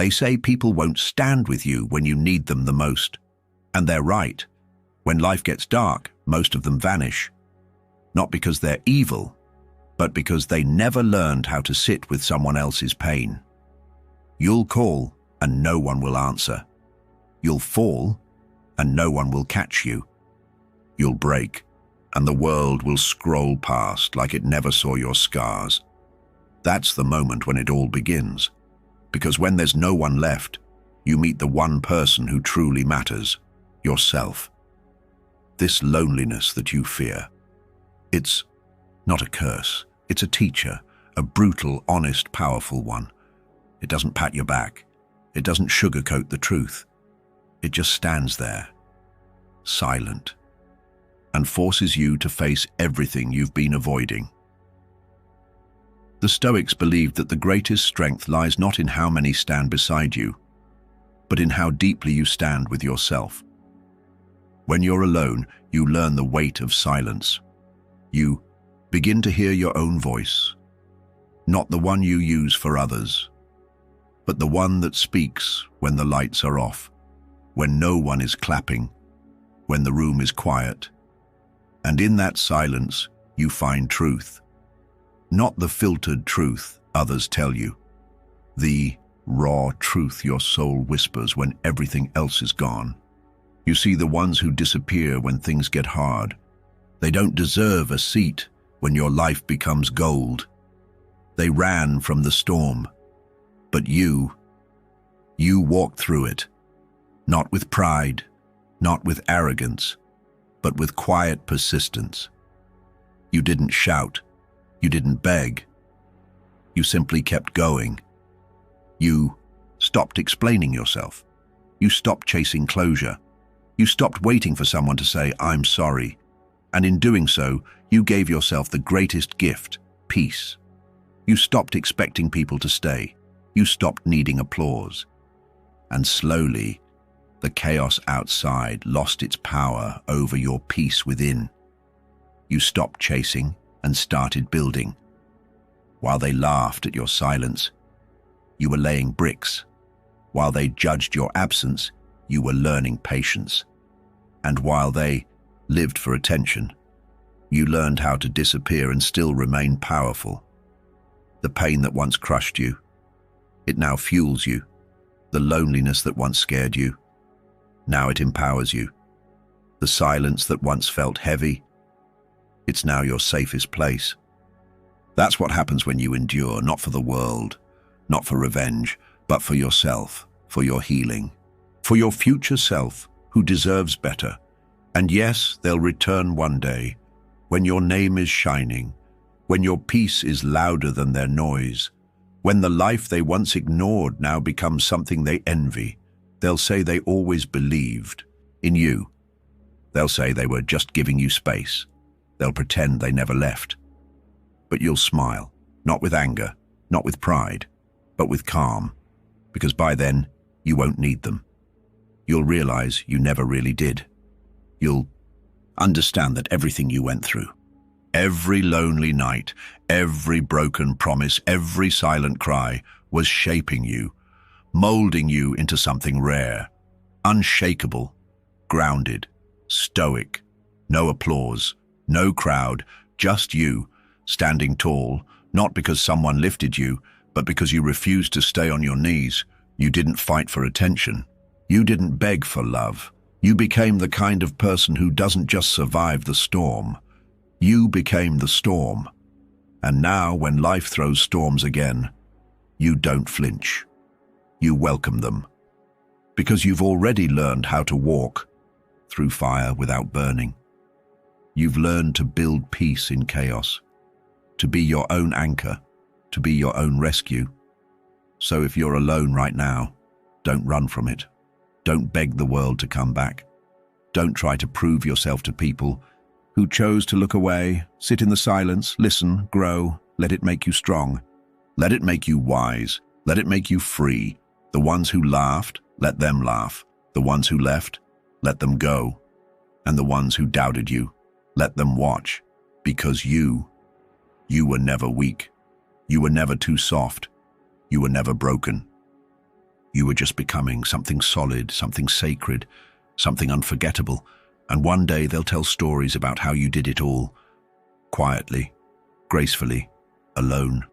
They say people won't stand with you when you need them the most. And they're right. When life gets dark, most of them vanish. Not because they're evil, but because they never learned how to sit with someone else's pain. You'll call, and no one will answer. You'll fall, and no one will catch you. You'll break, and the world will scroll past like it never saw your scars. That's the moment when it all begins. Because when there's no one left, you meet the one person who truly matters, yourself. This loneliness that you fear, it's not a curse. It's a teacher, a brutal, honest, powerful one. It doesn't pat your back. It doesn't sugarcoat the truth. It just stands there, silent, and forces you to face everything you've been avoiding. The Stoics believed that the greatest strength lies not in how many stand beside you, but in how deeply you stand with yourself. When you're alone, you learn the weight of silence. You begin to hear your own voice, not the one you use for others, but the one that speaks when the lights are off, when no one is clapping, when the room is quiet. And in that silence, you find truth. Not the filtered truth others tell you, the raw truth your soul whispers when everything else is gone. You see the ones who disappear when things get hard. They don't deserve a seat when your life becomes gold. They ran from the storm, but you walked through it, not with pride, not with arrogance, but with quiet persistence. You didn't shout. You didn't beg. You simply kept going. You stopped explaining yourself. You stopped chasing closure. You stopped waiting for someone to say, "I'm sorry." And in doing so, you gave yourself the greatest gift, peace. You stopped expecting people to stay. You stopped needing applause. And slowly, the chaos outside lost its power over your peace within. You stopped chasing and started building. While they laughed at your silence, you were laying bricks. While they judged your absence, you were learning patience. And while they lived for attention, you learned how to disappear and still remain powerful. The pain that once crushed you, it now fuels you. The loneliness that once scared you, now it empowers you. The silence that once felt heavy, it's now your safest place. That's what happens when you endure, not for the world, not for revenge, but for yourself, for your healing, for your future self who deserves better. And yes, they'll return one day, when your name is shining, when your peace is louder than their noise, when the life they once ignored now becomes something they envy. They'll say they always believed in you. They'll say they were just giving you space. They'll pretend they never left. But you'll smile, not with anger, not with pride, but with calm, because by then, you won't need them. You'll realize you never really did. You'll understand that everything you went through, every lonely night, every broken promise, every silent cry was shaping you, molding you into something rare, unshakable, grounded, stoic, no applause, no crowd, just you, standing tall, not because someone lifted you, but because you refused to stay on your knees. You didn't fight for attention. You didn't beg for love. You became the kind of person who doesn't just survive the storm. You became the storm. And now, when life throws storms again, you don't flinch. You welcome them. Because you've already learned how to walk through fire without burning. You've learned to build peace in chaos, to be your own anchor, to be your own rescue. So if you're alone right now, don't run from it. Don't beg the world to come back. Don't try to prove yourself to people who chose to look away. Sit in the silence, listen, grow, let it make you strong. Let it make you wise. Let it make you free. The ones who laughed, let them laugh. The ones who left, let them go. And the ones who doubted you, let them watch. Because you were never weak. You were never too soft. You were never broken. You were just becoming something solid, something sacred, something unforgettable, and one day they'll tell stories about how you did it all, quietly, gracefully, alone.